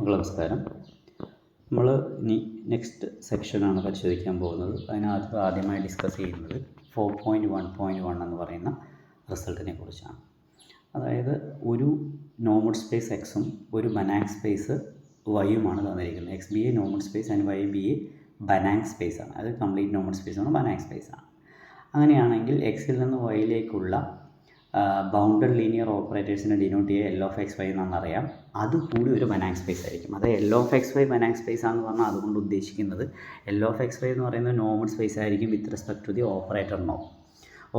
നമസ്കാരം. നമ്മൾ ഇനി നെക്സ്റ്റ് സെക്ഷനാണ് പരിശോധിക്കാൻ പോകുന്നത്. അതിനകത്ത് ആദ്യമായി ഡിസ്കസ് ചെയ്യുന്നത് 4.1.1 എന്ന് പറയുന്ന റിസൾട്ടിനെ കുറിച്ചാണ്. അതായത് ഒരു നോർമൽ സ്പേസ് എക്സും ഒരു ബനാങ് സ്പേസ് വൈയുമാണ് തന്നിരിക്കുന്നത്. X be a normal space and Y be a Banach space ആണ്. അത് കംപ്ലീറ്റ് നോർമൽ സ്പേസ് ആണ്, ബനാങ് സ്പേസ് ആണ്. അങ്ങനെയാണെങ്കിൽ എക്സിൽ നിന്ന് വൈയിലേക്കുള്ള ബൗണ്ടഡ് ലീനിയർ ഓപ്പറേറ്റേഴ്സിനെ ഡിനോട്ട് ചെയ്യുക എൽ ഓഫ് എക്സ് വൈ എന്നാണെന്നറിയാം. അതുകൂടി ഒരു ബനാങ് സ്പേസ് ആയിരിക്കും. അത് L of X Y Banach space ആണെന്ന് പറഞ്ഞാൽ അതുകൊണ്ട് ഉദ്ദേശിക്കുന്നത് എൽ ഓഫ് എക്സ് വൈ എന്ന് പറയുന്നത് നോർമൽ സ്പേസ് ആയിരിക്കും with respect to the operator നോം.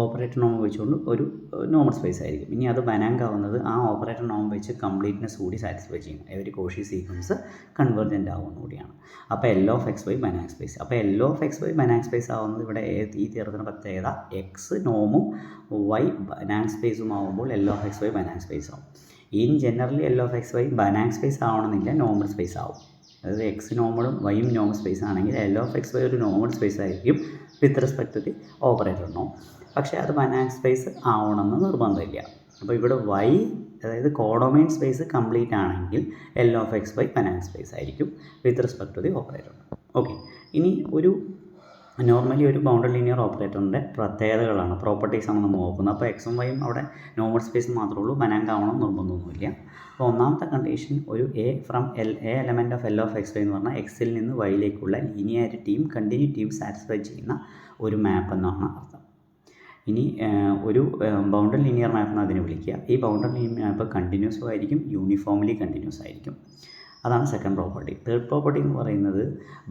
ഓപ്പറേറ്റർ നോം വെച്ചുകൊണ്ട് ഒരു നോർമൽ സ്പേസ് ആയിരിക്കും. ഇനി അത് ബനാങ് ആവുന്നത് ആ ഓപ്പറേറ്റർ നോം വെച്ച് കംപ്ലീറ്റ്നെസ് കൂടി സാറ്റിസ്ഫൈ ചെയ്യും. ഒരു കോഷി സീക്വൻസ് കൺവെർജൻ്റ് ആവുന്ന കൂടിയാണ്. അപ്പോൾ L of X Y Banach space. അപ്പോൾ L of X Y Banach space ആവുന്നത് ഇവിടെ ഈ തിയറത്തിന് പ്രത്യേകത എക്സ് നോമും വൈ ബനാങ് സ്പേസും ആവുമ്പോൾ L of X Y Banach space ആവും. In generally L of X Y Banach space ആവണമെന്നില്ല, നോർമൽ സ്പേസ് ആവും. അതായത് എക്സ് നോർമലും വൈയും നോർമൽ സ്പേസ് ആണെങ്കിൽ എൽ ഓഫ് എക്സ് വൈ ഒരു നോർമൽ സ്പേസ് ആയിരിക്കും with respect to the operator നോം. പക്ഷേ അത് ബനാങ് സ്പേസ് ആവണമെന്ന് നിർബന്ധമില്ല. അപ്പോൾ ഇവിടെ വൈ അതായത് കോഡൊമൈൻ സ്പേസ് കംപ്ലീറ്റ് ആണെങ്കിൽ L of X Y Banach space ആയിരിക്കും with respect to the operator. Okay, ഇനി ഒരു നോർമലി ഒരു ബൗണ്ടഡ് ലീനിയർ ഓപ്പറേറ്ററിൻ്റെ പ്രത്യേകതകളാണ്, പ്രോപ്പർട്ടീസാണ് നമ്മൾ നോക്കുന്നത്. അപ്പോൾ എക്സും വൈയും അവിടെ നോർമൽ സ്പേസ് മാത്രമേ ഉള്ളൂ, ബനാങ് ആവണം നിർബന്ധമൊന്നുമില്ല. അപ്പോൾ ഒന്നാമത്തെ കണ്ടീഷൻ ഒരു A from A element of L of X Y എന്ന് പറഞ്ഞാൽ എക്സിൽ നിന്ന് വൈയിലേക്കുള്ള ലീനിയാരിറ്റിയും കണ്ടിന്യൂറ്റിയും സാറ്റിസ്ഫൈ ചെയ്യുന്ന ഒരു മാപ്പ് എന്നാണ് അർത്ഥം. ഇനി ഒരു ബൗണ്ടഡ് ലീനിയർ മാപ്പ് എന്ന് അതിനെ വിളിക്കുക. ഈ ബൗണ്ടഡ് ലീനിയർ മാപ്പ് കണ്ടിന്യൂസും ആയിരിക്കും, യൂണിഫോംലി കണ്ടിന്യൂസ് ആയിരിക്കും. അതാണ് സെക്കൻഡ് പ്രോപ്പർട്ടി. തേർഡ് പ്രോപ്പർട്ടി എന്ന് പറയുന്നത്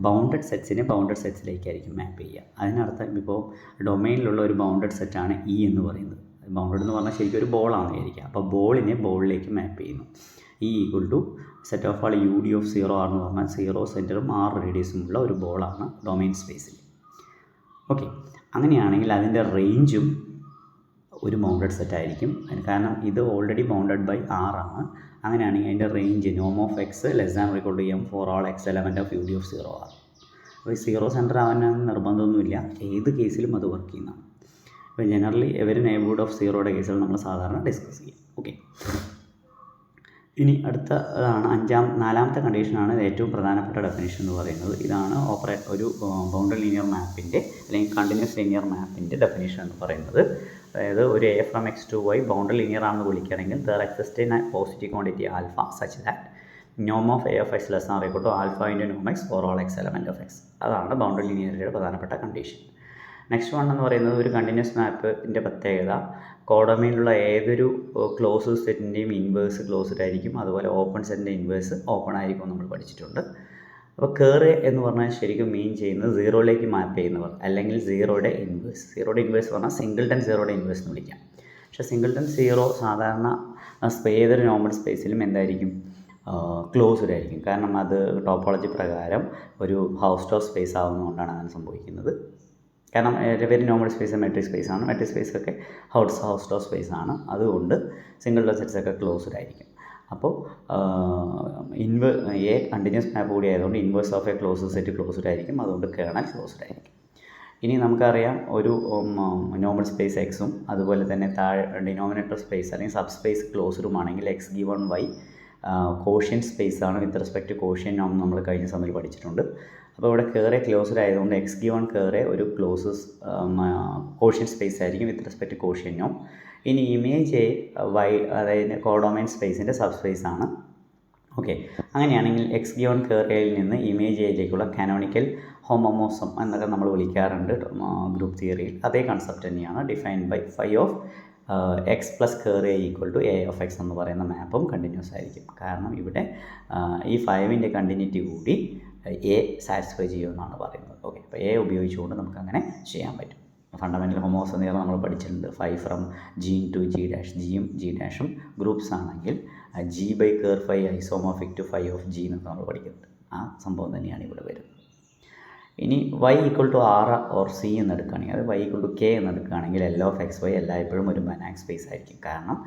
ബൗണ്ടഡ് സെറ്റ്സിനെ ബൗണ്ടഡ് സെറ്റ്സിലേക്കായിരിക്കും മാപ്പ് ചെയ്യുക. അതിനർത്ഥം ഇപ്പോൾ ഡൊമൈനിലുള്ള ഒരു ബൗണ്ടഡ് സെറ്റാണ് ഇ എന്ന് പറയുന്നത്. ബൗണ്ടഡ് എന്ന് പറഞ്ഞാൽ ശരിക്കും ഒരു ബോളാണെന്ന് വിചാരിക്കുക. അപ്പോൾ ബോളിനെ ബോളിലേക്ക് മാപ്പ് ചെയ്യുന്നു. E equal to set of all U D of 0 R എന്ന് പറഞ്ഞാൽ 0 സെൻറ്ററും 6 റേഡിയസും ഉള്ള ഒരു ബോളാണ് ഡൊമൈൻ സ്പേസിൽ. ഓക്കെ, അങ്ങനെയാണെങ്കിൽ അതിൻ്റെ റേഞ്ചും ഒരു ബൗണ്ടഡ് സെറ്റ് ആയിരിക്കും. കാരണം ഇത് ഓൾറെഡി ബൗണ്ടഡ് ബൈ ആർ ആണ്. അങ്ങനെയാണെങ്കിൽ അതിൻ്റെ റേഞ്ച് നോം of X less than or equal to M for all X element of U D of 0 R. അപ്പോൾ 0 സെൻറ്റർ ആവാൻ നിർബന്ധമൊന്നുമില്ല, ഏത് കേസിലും അത് വർക്ക് ചെയ്യുന്നതാണ്. അപ്പോൾ ജനറലി എവരി നെയ്ബർഹുഡ് ഓഫ് 0യുടെ കേസുകൾ നമ്മൾ സാധാരണ ഡിസ്കസ് ചെയ്യും. ഓക്കെ, ഇനി അടുത്തതാണ് നാലാമത്തെ കണ്ടീഷനാണ് ഏറ്റവും പ്രധാനപ്പെട്ട ഡെഫിനിഷൻ എന്ന് പറയുന്നത്. ഇതാണ് ഒരു ബൗണ്ടഡ് ലീനിയർ മാപ്പിൻ്റെ അല്ലെങ്കിൽ കണ്ടിന്യൂസ് ലീനിയർ മാപ്പിൻ്റെ ഡെഫിനിഷൻ എന്ന് പറയുന്നത്. അതായത് ഒരു A from X to Y bounded linear ആണെന്ന് വിളിക്കുകയാണെങ്കിൽ there exist in positive quantity alpha such that Noam of A of X less or equal to alpha into Noam X for all X element of X. അതാണ് bounded ലീനിയറിൻ്റെ പ്രധാനപ്പെട്ട condition. Next one എന്ന് പറയുന്നത് ഒരു continuous മാപ്പിൻ്റെ പ്രത്യേകത കോഡൊമൈനിലുള്ള ഏതൊരു close സെറ്റിൻ്റെയും inverse closed ആയിരിക്കും, അതുപോലെ open സെറ്റിൻ്റെ ഇൻവേഴ്സ് ഓപ്പൺ ആയിരിക്കും നമ്മൾ പഠിച്ചിട്ടുണ്ട്. അപ്പോൾ കേറ് എന്ന് പറഞ്ഞാൽ ശരിക്കും മീൻ ചെയ്യുന്നത് 0യിലേക്ക് മാപ്പ് ചെയ്യുന്നവർ അല്ലെങ്കിൽ 0യുടെ ഇൻവേഴ്സ്. 0യുടെ ഇൻവേഴ്സ് പറഞ്ഞാൽ സിംഗിൾട്ടൺ 0യുടെ ഇൻവേഴ്സ് എന്ന് വിളിക്കാം. പക്ഷേ സിംഗിൾട്ടൺ 0 സാധാരണ ഏതൊരു നോർമൽ സ്പേസിലും എന്തായിരിക്കും, ക്ലോസ്ഡ് ആയിരിക്കും. കാരണം അത് ടോപ്പോളജി പ്രകാരം ഒരു ഹൗസ്റ്റോ സ്പേസ് ആവുന്നതുകൊണ്ടാണ് അങ്ങനെ സംഭവിക്കുന്നത്. കാരണം very normal space metric space ആണ്, മെട്രിക് സ്പേസ് ഒക്കെ ഹൗസ്റ്റോ സ്പേസ് ആണ്. അതുകൊണ്ട് സിംഗിൾ സെറ്റ്സ് ഒക്കെ ക്ലോസ്ഡ് ആയിരിക്കും. അപ്പോൾ എ കണ്ടിന്യൂസ് മാപ്പ് കൂടി ആയതുകൊണ്ട് inverse of A closed set closed ആയിരിക്കും, അതുകൊണ്ട് കേർണൽ ക്ലോസ്ഡ് ആയിരിക്കും. ഇനി നമുക്കറിയാം ഒരു നോർമൽ സ്പേസ് എക്സും അതുപോലെ തന്നെ ഡിനോമിനേറ്റർ സ്പേസ് അല്ലെങ്കിൽ സബ് സ്പേസ് ക്ലോസ്ഡും ആണെങ്കിൽ X given Y quotient space ആണ് വിത്ത് റെസ്പെക്ട് ടു കോഷ്യൻ നോം നമ്മൾ കഴിഞ്ഞ സമയത്ത് പഠിച്ചിട്ടുണ്ട്. അപ്പോൾ ഇവിടെ കേറെ ക്ലോസ്ഡ് ആയതുകൊണ്ട് എക്സ് ഗിവൺ കേറെ ഒരു കോഷ്യൻ സ്പേസ് ആയിരിക്കും വിത്ത് റെസ്പെക്ട് ടു കോഷ്യൻ നോം. ഇനി ഇമേജ് എ വൈ അതായത് കോഡൊമൈൻ സ്പേസിൻ്റെ സബ് സ്പേസ് ആണ്. ഓക്കെ, അങ്ങനെയാണെങ്കിൽ എക്സ് ഗിവൺ കേറയിൽ നിന്ന് ഇമേജ് എയിലേക്കുള്ള കാനോണിക്കൽ ഹോമോമോസം എന്നൊക്കെ നമ്മൾ വിളിക്കാറുണ്ട് ഗ്രൂപ്പ് തിയറിയിൽ. അതേ കൺസെപ്റ്റ് തന്നെയാണ്. Defined by phi of X plus ker equal to A of X എന്ന് പറയുന്ന മാപ്പും കണ്ടിന്യൂസ് ആയിരിക്കും. കാരണം ഇവിടെ ഈ 5ൻ്റെ കണ്ടിന്യൂറ്റി കൂടി എ സാറ്റിസ്ഫൈ ചെയ്യുമെന്നാണ് പറയുന്നത്. ഓക്കെ, അപ്പോൾ എ ഉപയോഗിച്ചുകൊണ്ട് നമുക്കങ്ങനെ ചെയ്യാൻ പറ്റും. ഫണ്ടമെൻ്റൽ ഹോമോമോസം തിയറി നമ്മൾ പഠിച്ചിട്ടുണ്ട്. 5 from G to G dash, ജിയും ജി ഡാഷും ഗ്രൂപ്പ്സ് ആണെങ്കിൽ G by ker 5 isomorphic to 5 of G എന്നൊക്കെ നമ്മൾ പഠിക്കുന്നുണ്ട്. ആ സംഭവം തന്നെയാണ് ഇവിടെ വരുന്നത്. ഇനി Y equal to R or C എന്നെടുക്കുകയാണെങ്കിൽ, അത് വൈ ഈക്വൽ ടു കെ എന്നെടുക്കുകയാണെങ്കിൽ എൽ ഓഫ് എക്സ് വൈ എല്ലായ്പ്പോഴും ഒരു ബനാങ് സ്പേസ് ആയിരിക്കും. കാരണം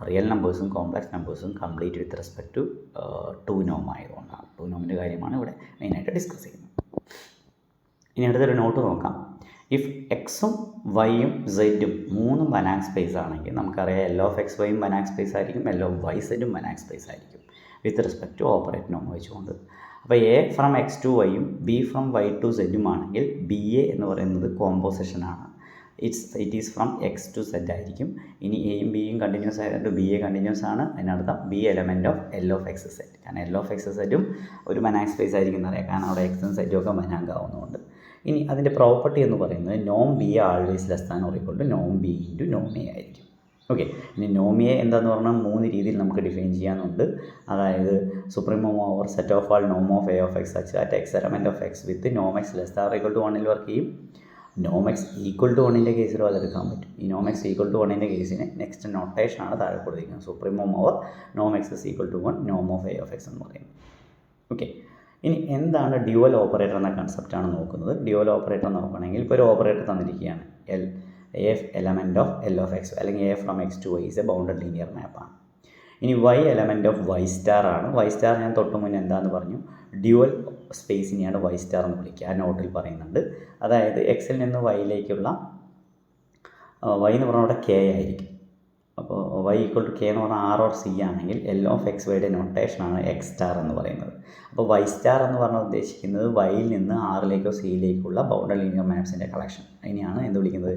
റിയൽ നമ്പേഴ്സും കോംപ്ലക്സ് നമ്പേഴ്സും കംപ്ലീറ്റ് വിത്ത് റെസ്പെക്ട് ടു 2 നോം ആയതുകൊണ്ടാണ്. 2 നോമിൻ്റെ കാര്യമാണ് ഇവിടെ മെയിനായിട്ട് ഡിസ്കസ് ചെയ്യുന്നത്. ഇനി അടുത്തൊരു നോട്ട് നോക്കാം. ഇഫ് എക്സും വൈയും സെഡും 3 ബനാങ് സ്പേസ് ആണെങ്കിൽ നമുക്കറിയാം എൽ ഓഫ് എക്സ് വൈയും ബനാങ് സ്പേസ് ആയിരിക്കും, എൽ ഓഫ് വൈ സെഡും ബനാങ് സ്പേസ് ആയിരിക്കും. വിത്ത് റെസ്പെക്ട് ടു ഓപ്പറേറ്റ് നോം വെച്ചുകൊണ്ട്. അപ്പോൾ എ ഫ്രം എക്സ് ടു വൈയും ബി ഫ്രം വൈ ടു സെഡും ആണെങ്കിൽ ബി എ എന്ന് പറയുന്നത് കോമ്പോസിഷനാണ്. It is from X to Z ആയിരിക്കും. ഇനി എയും ബിയും കണ്ടിന്യൂസ് ആയതുകൊണ്ട് ബി എ കണ്ടിന്യൂസ് ആണ്. അതിനർത്ഥം B element of L of X set. കാരണം എൽ ഓഫ് എക്സ് സെറ്റും ഒരു മനാക് സ്പേസ് ആയിരിക്കും എന്നറിയാം, കാരണം അവിടെ എക്സും സെറ്റും ഒക്കെ മനാക് ആവുന്നതുകൊണ്ട്. ഇനി അതിൻ്റെ പ്രോപ്പർട്ടി എന്ന് പറയുന്നത് നോം B always less than or equal to Noam B into Noam A ആയിരിക്കും. ഓക്കെ, ഇനി നോം എ എന്താണെന്ന് പറഞ്ഞാൽ 3 രീതിയിൽ നമുക്ക് ഡിഫൈൻ ചെയ്യാനുണ്ട്. അതായത് സുപ്രീമോ over set of all Noam of A of X such that X element of X with Noam X less than or equal to 1 work ചെയ്യും. നോം X equal to 1 കേസിലും അതെടുക്കാൻ പറ്റും. ഈ നോം എക്സ് ഈക്വൽ ടു 1 കേസിന് next നൊട്ടേഷനാണ് താഴെ കൊടുത്തിരിക്കുന്നത്. Supremum over നോം X is equal to 1 നോം ഓഫ് എ ഓഫ് എക്സ് എന്ന് പറയുന്നത്. ഓക്കെ, ഇനി എന്താണ് ഡ്യുവൽ ഓപ്പറേറ്റർ എന്ന കൺസെപ്റ്റാണ് നോക്കുന്നത്. ഡ്യുവൽ ഓപ്പറേറ്റർ നോക്കുകയാണെങ്കിൽ ഇപ്പോൾ ഒരു ഓപ്പറേറ്റർ തന്നിരിക്കുകയാണ്, A element of L of X അല്ലെങ്കിൽ A from X to Y is a bounded linear മാപ്പാണ്. ഇനി Y element of Y star ആണ്. വൈ സ്റ്റാർ ഞാൻ തൊട്ട് മുന്നേ എന്താണെന്ന് പറഞ്ഞു, ഡ്യുവൽ സ്പേസിനെയാണ് വൈ സ്റ്റാർ എന്ന് വിളിക്കുക. ആ നോട്ടിൽ പറയുന്നുണ്ട്. അതായത് എക്സിൽ നിന്ന് വൈയിലേക്കുള്ള വൈ എന്ന് പറഞ്ഞാൽ അവിടെ കെ ആയിരിക്കും. അപ്പോൾ വൈ ഈക്വൽ ടു കെ എന്ന് പറഞ്ഞാൽ ആർ ഓർ സി ആണെങ്കിൽ എൽ ഓഫ് എക്സ് വൈയുടെ നൊട്ടേഷനാണ് എക്സ് സ്റ്റാർ എന്ന് പറയുന്നത്. അപ്പോൾ വൈ സ്റ്റാർ എന്ന് പറഞ്ഞാൽ ഉദ്ദേശിക്കുന്നത് വൈയിൽ നിന്ന് ആറിലേക്കോ സിയിലേക്കുള്ള ബൗണ്ടഡ് ലീനിയർ മാപ്സിൻ്റെ കളക്ഷൻ. അതിനെയാണ് എന്ത് വിളിക്കുന്നത്,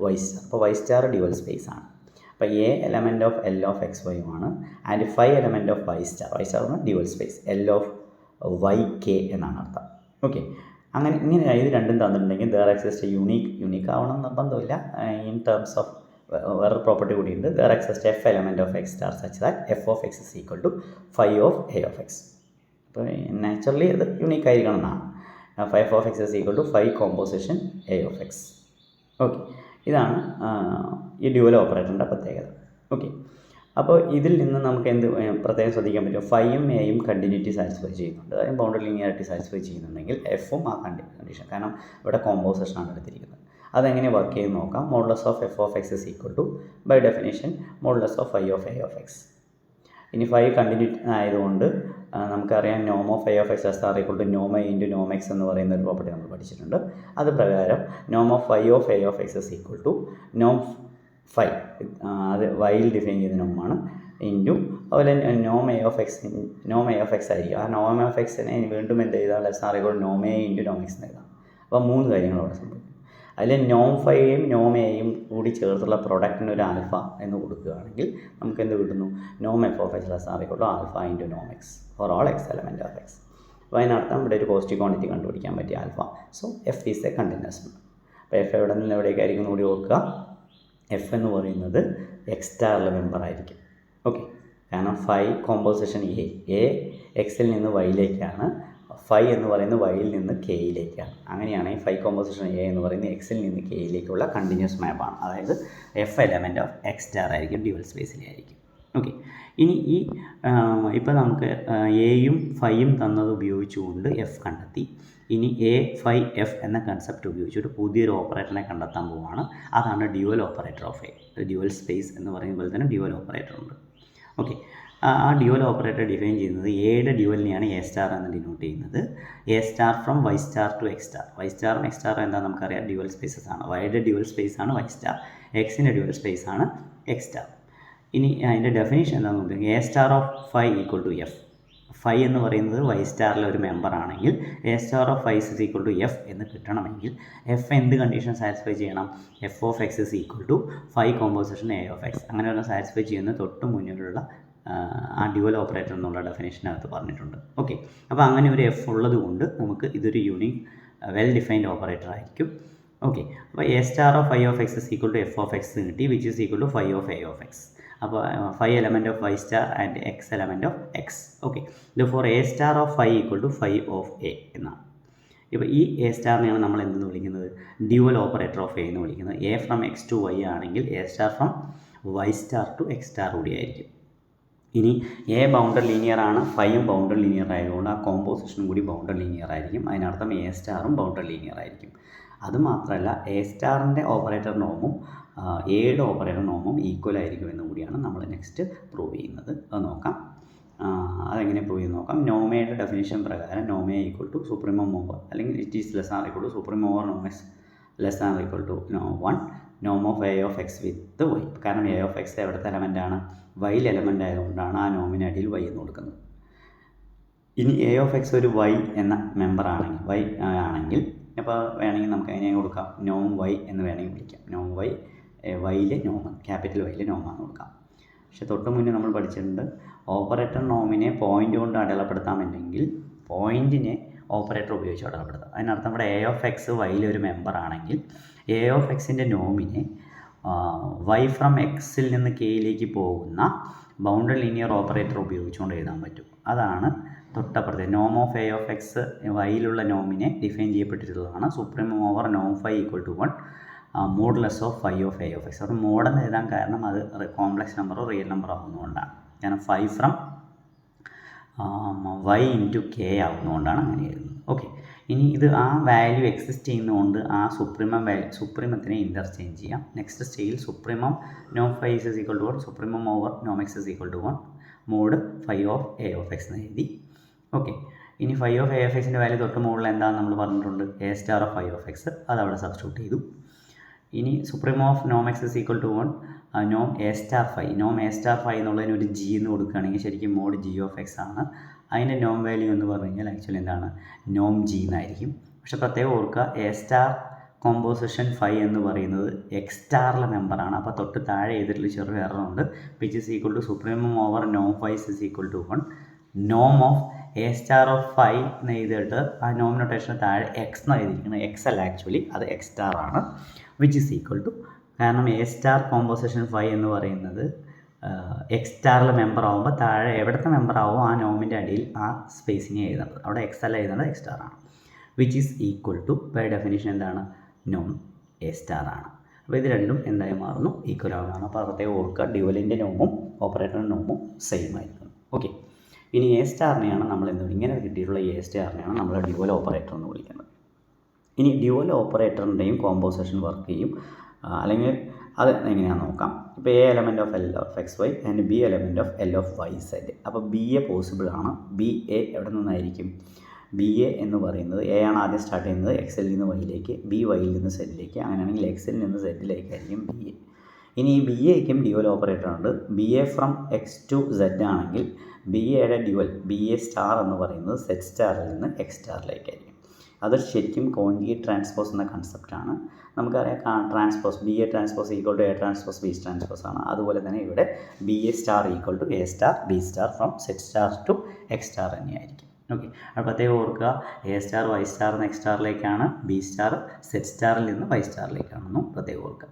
വൈ സ്റ്റാർ. അപ്പോൾ വൈ സ്റ്റാർ ഡ്യുവൽ സ്പേസ് ആണ്. അപ്പോൾ A element of L of X Y ആണ്. And 5 element of Y star എന്ന് dual space L of Y K എന്നാണ് അർത്ഥം. ഓക്കെ, ഇങ്ങനെ ഇത് രണ്ടും തന്നിട്ടുണ്ടെങ്കിൽ ദർ എക്സിസ്റ്റ് യൂണീക്ക് ആവണം നിർബന്ധമില്ല. ഇൻ ടേംസ് ഓഫ് വേറൊരു പ്രോപ്പർട്ടി കൂടിയുണ്ട്, there exist F element of X star such that F of X is equal to 5 of A of X. അപ്പോൾ നാച്ചുറലി അത് യൂണീക്ക് ആയിരിക്കണം എന്നാണ്. 5 of X is equal to 5 composition A of X. Okay, ഇതാണ് ഈ dual ഓപ്പറേറ്ററിൻ്റെ പ്രത്യേകത. Okay, അപ്പോൾ ഇതിൽ നിന്ന് നമുക്ക് എന്ത് പ്രത്യേകം ശ്രദ്ധിക്കാൻ പറ്റും, ഫൈയും എയും കണ്ടിന്യൂറ്റി സാറ്റിസ്ഫൈ ചെയ്യുന്നുണ്ട്, അതായത് ബൗണ്ടഡ് ലീനിയാരിറ്റി സാറ്റിസ്ഫൈ ചെയ്യുന്നുണ്ടെങ്കിൽ എഫും ആ കണ്ടീഷൻ, കാരണം ഇവിടെ കോമ്പോസിഷനാണ് എടുത്തിരിക്കുന്നത്. അതെങ്ങനെ വർക്ക് ചെയ്ത് നോക്കാം. Modulus of F of X is equal to by definition modulus of 5 of A of X. ഇനി 5 കണ്ടിന്യൂറ്റി ആയതുകൊണ്ട് നമുക്കറിയാം നോം of A of X S R equal to Noam A into Noam X എന്ന് പറയുന്ന ഒരു property നമ്മൾ പഠിച്ചിട്ടുണ്ട്. അത് പ്രകാരം നോം of 5 of A of X is equal to നോം 5, അത് വൈയിൽ ഡിഫൈൻ ചെയ്ത നോമാണ്, ഇൻറ്റു അതുപോലെ നോം എ ഓഫ് എക്സ് ആയിരിക്കും. ആ നോം ഓഫ് എക്സിനെ വീണ്ടും എന്ത് ചെയ്താൽ less or equal Noam A into Noam X എന്ന് എഴുതാം. അപ്പോൾ 3 കാര്യങ്ങൾ അവിടെ സംഭവിക്കും. അതിൽ നോം 5യും നോം എയും കൂടി ചേർത്തുള്ള പ്രൊഡക്റ്റിന് ഒരു ആൽഫ എന്ന് കൊടുക്കുകയാണെങ്കിൽ നമുക്ക് എന്ത് കിട്ടുന്നു, നോം F of X less or equal to alpha into Noam X for all X element of X. അപ്പോൾ അതിനർത്ഥം ഇവിടെ ഒരു പോസിറ്റീവ് ക്വാണ്ടിറ്റി കണ്ടുപിടിക്കാൻ പറ്റിയ alpha. So F is A continuous. അപ്പോൾ എഫ് എവിടെ നിന്ന് എവിടേക്കായിരിക്കും കൂടി ഓർക്കുക, എഫ് എന്ന് പറയുന്നത് എക്സ് സ്റ്റാറിലെ മെമ്പർ ആയിരിക്കും. ഓക്കെ, കാരണം 5 കോമ്പോസിഷൻ എ എക്സിൽ നിന്ന് വൈയിലേക്കാണ്, 5 എന്ന് പറയുന്നത് വൈയിൽ നിന്ന് കെയിലേക്കാണ്. അങ്ങനെയാണെങ്കിൽ 5 കോമ്പോസിഷൻ എ എന്ന് പറയുന്നത് എക്സിൽ നിന്ന് കെയിലേക്കുള്ള കണ്ടിന്യൂസ് മാപ്പാണ്. അതായത് F element of X star ആയിരിക്കും, ഡ്യുവൽ സ്പേസിലായിരിക്കും. ഓക്കെ, ഇനി ഇപ്പോൾ നമുക്ക് എയും 5യും തന്നത് ഉപയോഗിച്ചുകൊണ്ട് എഫ് കണ്ടെത്തി. ഇനി A5F എന്ന കൺസെപ്റ്റ് ഉപയോഗിച്ചിട്ട് പുതിയൊരു ഓപ്പറേറ്ററിനെ കണ്ടെത്താൻ പോവുകയാണ്. അതാണ് dual operator of A. Dual space എന്ന് പറയുമ്പോൾ തന്നെ ഡ്യുവൽ ഓപ്പറേറ്റർ ഉണ്ട്. ഓക്കെ, ആ ഡ്യുവൽ ഓപ്പറേറ്റർ ഡിഫൈൻ ചെയ്യുന്നത് എയുടെ ഡ്യുവലിനെയാണ് എ സ്റ്റാർ എന്ന് ഡിനോട്ട് ചെയ്യുന്നത്. A star from Y star to X star. Y സ്റ്റാറും എക്സ് സ്റ്റാറും എന്താ നമുക്കറിയാം, ഡ്യുവൽ സ്പേസസ് ആണ്. വൈയുടെ ഡ്യുവൽ സ്പേസ് ആണ് വൈ സ്റ്റാർ, എക്സിൻ്റെ ഡ്യുവൽ സ്പേസ് ആണ് എക്സ് സ്റ്റാർ. ഇനി അതിൻ്റെ ഡെഫിനേഷൻ എന്താണെന്ന് നോക്കുക, A star of 5 equal to F. 5 എന്ന് പറയുന്നത് വൈ സ്റ്റാറിലെ ഒരു മെമ്പർ ആണെങ്കിൽ A star of 5 is equal to F എന്ന് കിട്ടണമെങ്കിൽ എഫ് എന്ത് കണ്ടീഷൻ സാറ്റിസ്ഫൈ ചെയ്യണം, F of X is equal to 5 composition A of X. അങ്ങനെയുള്ള സാറ്റിസ്ഫൈ ചെയ്യുന്ന തൊട്ട് മുന്നിലുള്ള ആ ഡ്യുവൽ ഓപ്പറേറ്റർ എന്നുള്ള ഡെഫിനേഷനകത്ത് പറഞ്ഞിട്ടുണ്ട്. ഓക്കെ, അപ്പോൾ അങ്ങനെ ഒരു എഫ് ഉള്ളത് കൊണ്ട് നമുക്ക് ഇതൊരു യൂണിക് വെൽ ഡിഫൈൻഡ് ഓപ്പറേറ്റർ ആയിരിക്കും. ഓക്കെ, അപ്പോൾ A star of 5 of X is equal to F of X കിട്ടി, which is equal to 5 of A of X. അപ്പോൾ 5 element of Y star and X element of X. Okay, ഇത് for A star of 5 equal to 5 of A എന്നാണ്. ഇപ്പോൾ ഈ A സ്റ്റാറിനെയാണ് നമ്മൾ എന്തെന്ന് വിളിക്കുന്നത്, dual operator of A എന്ന് വിളിക്കുന്നത്. A from X to Y ആണെങ്കിൽ A star from Y star to X star കൂടിയായിരിക്കും. ഇനി എ ബൗണ്ടഡ് ലീനിയർ ആണ്, 5ഉം ബൗണ്ടഡ് ലീനിയർ ആയതുകൊണ്ട് ആ കോമ്പോസിഷനും കൂടി ബൗണ്ടഡ് ലീനിയർ ആയിരിക്കും. അതിനർത്ഥം എ സ്റ്റാറും ബൗണ്ടഡ് ലീനിയർ ആയിരിക്കും. അതുമാത്രമല്ല എ സ്റ്റാറിൻ്റെ ഓപ്പറേറ്റർ നോമും എയുടെ ഓപ്പറേറ്റർ നോമും ഈക്വൽ ആയിരിക്കും എന്ന് കൂടിയാണ് നമ്മൾ നെക്സ്റ്റ് പ്രൂവ് ചെയ്യുന്നത്. അത് നോക്കാം. അതെങ്ങനെ പ്രൂവ് ചെയ്ത് നോക്കാം. നോമയുടെ ഡെഫിനേഷൻ പ്രകാരം നോമ ഈക്വൽ ടു സുപ്രീമം ഓവർ, അല്ലെങ്കിൽ it is less or equal to supremum over നോം X less or equal to 1 നോം of A of X with Y. കാരണം എ ഓഫ് എക്സ് എവിടുത്തെ എലമെൻ്റാണ്, വൈയിൽ എലമെൻ്റ് ആയതുകൊണ്ടാണ് ആ നോമിനടിയിൽ വൈ എന്ന് കൊടുക്കുന്നത്. ഇനി എ ഓഫ് എക്സ് ഒരു വൈ എന്ന മെമ്പർ ആണെങ്കിൽ അപ്പോൾ വേണമെങ്കിൽ നമുക്ക് അതിനെ കൊടുക്കാം നോം വൈ എന്ന് വേണമെങ്കിൽ വിളിക്കാം. നോം വൈ, വൈയിലെ നോം, ക്യാപിറ്റൽ വൈയിലെ നോമാണെന്ന് കൊടുക്കാം. പക്ഷെ തൊട്ട് മുന്നേ നമ്മൾ പഠിച്ചിട്ടുണ്ട് ഓപ്പറേറ്റർ നോമിനെ പോയിൻ്റ് കൊണ്ട് അടയാളപ്പെടുത്താമെങ്കിൽ പോയിൻറ്റിനെ ഓപ്പറേറ്റർ ഉപയോഗിച്ച് അടയാളപ്പെടുത്താം. അതിനർത്ഥം ഇവിടെ എ ഓഫ് എക്സ് വൈയിലെ ഒരു മെമ്പർ ആണെങ്കിൽ എ ഓഫ് എക്സിൻ്റെ നോമിനെ വൈ ഫ്രം എക്സിൽ നിന്ന് കെയിലേക്ക് പോകുന്ന ബൗണ്ടഡ് ലീനിയർ ഓപ്പറേറ്റർ ഉപയോഗിച്ചുകൊണ്ട് എഴുതാൻ പറ്റും. അതാണ് തൊട്ടപ്പുറത്തെ നോം ഓഫ് എ ഓഫ് എക്സ് വൈയിലുള്ള നോമിനെ ഡിഫൈൻ ചെയ്യപ്പെട്ടിട്ടുള്ളതാണ് സുപ്രീമം ഓവർ നോം phi equal to 1 modulus of phi of A of X. അവിടെ മോഡെന്ന് എഴുതാൻ കാരണം അത് കോംപ്ലക്സ് നമ്പറോ റിയൽ നമ്പറോ ആവുന്നതുകൊണ്ടാണ്. കാരണം phi from Y into K ആവുന്നതുകൊണ്ടാണ് അങ്ങനെ എഴുതുന്നത്. ഓക്കെ, ഇനി ഇത് ആ വാല്യൂ എക്സിസ്റ്റ് ചെയ്യുന്നതുകൊണ്ട് ആ സുപ്രീമത്തിനെ ഇൻ്റർചേഞ്ച് ചെയ്യാം. നെക്സ്റ്റ് സ്റ്റേജിൽ സുപ്രീമം നോം phi is equal to 1 supremum over നോം X is equal to 1 mod phi of A of X എന്ന് എഴുതി. ഓക്കെ, ഇനി ഫൈ ഓഫ് എ ഓഫ് എക്സിൻ്റെ വാല്യൂ തൊട്ട് മുകളിൽ എന്താണെന്ന് നമ്മൾ പറഞ്ഞിട്ടുണ്ട്, A star of phi of X, അത് അവിടെ സബ്സ്റ്റിറ്റ്യൂട്ട് ചെയ്തു. ഇനി സുപ്രീം ഓഫ് നോം എക്സ് ഇസ് ഈക്വൽ ടു 1 നോം എ സ്റ്റാർ ഫൈ, നോം എ സ്റ്റാർ ഫൈ എന്നുള്ളതിന് ഒരു ജി എന്ന് കൊടുക്കുകയാണെങ്കിൽ ശരിക്കും മോഡ് ജി ഓഫ് എക്സ് ആണ്. അതിൻ്റെ നോം വാല്യൂ എന്ന് പറഞ്ഞു കഴിഞ്ഞാൽ ആക്ച്വലി എന്താണ്, നോം ജി എന്നായിരിക്കും. പക്ഷേ പ്രത്യേകം ഓർക്കുക, എ സ്റ്റാർ കോമ്പോസിഷൻ ഫൈ എന്ന് പറയുന്നത് എക്സ് സ്റ്റാറിലെ മെമ്പറാണ്. അപ്പോൾ തൊട്ട് താഴെ എഴുതിയിട്ടുള്ള ചെറിയ എററുണ്ട്, which is equal to supremum over നോം ഫൈ ഇസ് ഈക്വൽ ടു 1 നോം of A star of phi എന്ന് എഴുതിയിട്ട് ആ നോം നൊട്ടേഷന് താഴെ എക്സ് എന്ന് എഴുതിയിരിക്കുന്നത് എക്സ് അല്ല, ആക്ച്വലി അത് എക്സ് സ്റ്റാർ ആണ്. വിച്ച് ഇസ് ഈക്വൽ ടു, കാരണം എ സ്റ്റാർ കോമ്പോസിഷൻ ഫൈ എന്ന് പറയുന്നത് എക്സ് സ്റ്റാറിലെ മെമ്പർ ആകുമ്പോൾ താഴെ എവിടുത്തെ മെമ്പർ ആവുമോ ആ നോമിൻ്റെ അടിയിൽ ആ സ്പേസിനെ എഴുതേണ്ടത്, അവിടെ എക്സ് അല്ല എഴുതേണ്ടത് എക്സ് സ്റ്റാർ ആണ്. Which is equal to by definition എന്താണ്, നോം എ സ്റ്റാർ ആണ്. അപ്പോൾ ഇത് രണ്ടും എന്തായി മാറുന്നു, ഈക്വൽ ആവുന്നതാണ്. അപ്പോൾ പ്രത്യേകം ഓർക്കുക, ഡ്യുവലിൻ്റെ നോമും ഓപ്പറേറ്ററിൻ്റെ നോമും സെയിം ആയിരിക്കും. ഓക്കെ, ഇനി എ സ്റ്റാറിനെയാണ് നമ്മൾ ഇങ്ങനെ കിട്ടിയിട്ടുള്ള എ സ്റ്റാറിനെയാണ് നമ്മൾ ഡ്യുവൽ ഓപ്പറേറ്റർ എന്ന് വിളിക്കുന്നത്. ഇനി ഡ്യുവൽ ഓപ്പറേറ്ററിൻ്റെയും കോമ്പോസിഷൻ വർക്ക് ചെയ്യും, അല്ലെങ്കിൽ അത് എങ്ങനെയാണെന്ന് നോക്കാം. ഇപ്പോൾ A element of L of X Y and B element of L of Y Z. അപ്പോൾ ബി എ പോസിബിൾ ആണ്. ബി എ എവിടെ നിന്നായിരിക്കും, ബി എ എന്ന് പറയുന്നത് എ ആണ് ആദ്യം സ്റ്റാർട്ട് ചെയ്യുന്നത്, എക്സിൽ നിന്ന് വൈയിലേക്ക്, ബി വൈയിൽ നിന്ന് സെഡിലേക്ക്, അങ്ങനെയാണെങ്കിൽ എക്സിൽ നിന്ന് സെഡിലേക്കായിരിക്കും ബി എ. ഇനി ഈ ബി എക്കും ഡ്യുവൽ ഓപ്പറേറ്റർ ഉണ്ട്. B A from X to Z ആണെങ്കിൽ ബി എയുടെ ഡ്യുവൽ ബി എ സ്റ്റാർ എന്ന് പറയുന്നത് സെഡ് സ്റ്റാറിൽ നിന്ന് എക്സ് സ്റ്റാറിലേക്കായിരിക്കും. അത് ശരിക്കും കോൺജുഗേറ്റ് ട്രാൻസ്പോസ് എന്ന കൺസെപ്റ്റാണ്. നമുക്കറിയാം transpose B A transpose equal to A transpose B transpose ആണ്. അതുപോലെ തന്നെ ഇവിടെ B A star equal to A star B star from Z star to X star തന്നെയായിരിക്കും. ഓക്കെ, അപ്പോൾ പ്രത്യേകം ഓർക്കുക, എ സ്റ്റാർ വൈ സ്റ്റാർ എന്ന് എക്സ് സ്റ്റാറിലേക്കാണ്, ബി സ്റ്റാർ സെഡ് സ്റ്റാറിൽ നിന്ന് വൈ സ്റ്റാറിലേക്കാണെന്നും പ്രത്യേകം ഓർക്കുക.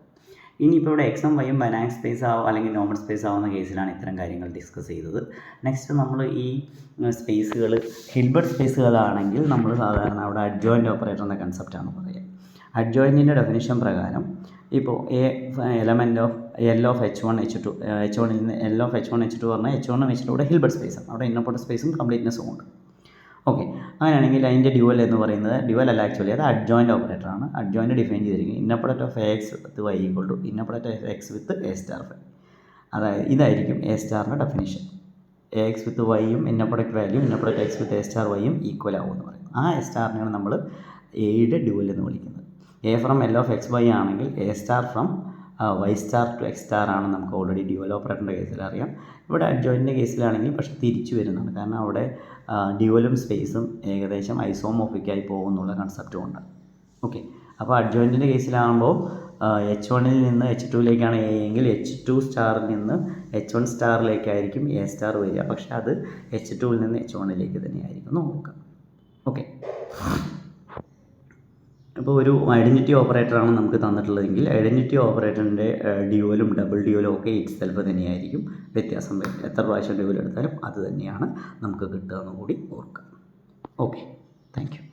ഇനിയിപ്പോൾ ഇവിടെ എക്സും വൈയും ബൈനാമിക് സ്പേസ് ആവും അല്ലെങ്കിൽ നോർമൽ സ്പേസ് ആവുന്ന കേസിലാണ് ഇത്തരം കാര്യങ്ങൾ ഡിസ്കസ് ചെയ്തത്. നെക്സ്റ്റ് നമ്മൾ ഈ സ്പേസുകൾ ഹിൽബർട്ട് സ്പേസുകളാണെങ്കിൽ നമ്മൾ സാധാരണ അവിടെ അഡ്ജോയിൻ്റ് ഓപ്പറേറ്റർ എന്ന കൺസെപ്റ്റാണ് പറയുക. അഡ്ജോയിൻറ്റിൻ്റെ ഡെഫിനിഷൻ പ്രകാരം ഇപ്പോൾ A element of L of H one H two, H വണ്ണിൽ നിന്ന് L of H one H two പറഞ്ഞാൽ എച്ച് വണ്ണും എച്ച് ടു ഇവിടെ ഹിൽബർട്ട് സ്പേസാണ്, അവിടെ ഇന്നപ്പോട്ട് സ്പേസും കംപ്ലീറ്റ്നെസ്സും ഉണ്ട്. ഓക്കെ, അങ്ങനെയാണെങ്കിൽ അതിൻ്റെ ഡ്യുവൽ എന്ന് പറയുന്നത് ഡ്യുവൽ അല്ല, ആക്ച്വലി അത് അഡ്ജോയിൻ്റ് ഓപ്പറേറ്ററാണ്. അഡ്ജോയിൻ്റ് ഡിഫൈൻ ചെയ്തിരിക്കുന്നത് ഇന്നപ്പുറത്ത് of A X with Y equal to ഇന്നപ്പുറത്ത് of X with A star phi. അതായത് ഇതായിരിക്കും എ സ്റ്റാറിൻ്റെ ഡെഫിനിഷൻ. എ എക്സ് വിത്ത് വൈയും inner product value inner product X with A star വൈയും equal ആവും എന്ന് പറയുന്നത്. ആ എ സ്റ്റാറിനെയാണ് നമ്മൾ എയുടെ ഡ്യുവൽ എന്ന് വിളിക്കുന്നത്. A from L of X Y ആണെങ്കിൽ A star from Y star to X star ആണ് നമുക്ക് ഓൾറെഡി ഡ്യുവൽ ഓപ്പറേറ്ററിൻ്റെ കേസിൽ അറിയാം. ഇവിടെ അഡ്ജോയിൻ്റെ കേസിലാണെങ്കിൽ പക്ഷേ തിരിച്ചു വരുന്നതാണ്, കാരണം അവിടെ ഡ്യുവലും സ്പേസും ഏകദേശം ഐസോമോർഫിക്കായി പോകുന്നുള്ള കൺസെപ്റ്റും ഉണ്ട്. ഓക്കെ, അപ്പോൾ അഡ്ജോയിൻറ്റിൻ്റെ കേസിലാകുമ്പോൾ എച്ച് വണ്ണിൽ നിന്ന് എച്ച് ടുവിലേക്കാണ് എ എങ്കിൽ എച്ച് ടു സ്റ്റാറിൽ നിന്ന് എച്ച് വൺ സ്റ്റാറിലേക്കായിരിക്കും എ സ്റ്റാർ വരിക, പക്ഷേ അത് എച്ച് ടുവിൽ നിന്ന് എച്ച് വണ്ണിലേക്ക് തന്നെയായിരിക്കും നോക്കുക. ഓക്കെ, ഇപ്പോൾ ഒരു ഐഡൻറ്റിറ്റി ഓപ്പറേറ്ററാണ് നമുക്ക് തന്നിട്ടുള്ളതെങ്കിൽ ഐഡൻറ്റിറ്റി ഓപ്പറേറ്ററിൻ്റെ ഡ്യുവലും ഡബിൾ ഡ്യുവലും ഒക്കെ ഇറ്റ് സെൽഫ് തന്നെയായിരിക്കും, വ്യത്യാസം വരില്ല. എത്ര പ്രാവശ്യം ഡ്യുവൽ എടുത്താലും അത് തന്നെയാണ് നമുക്ക് കിട്ടുക എന്ന് കൂടി ഓർക്കുക. Okay, thank you.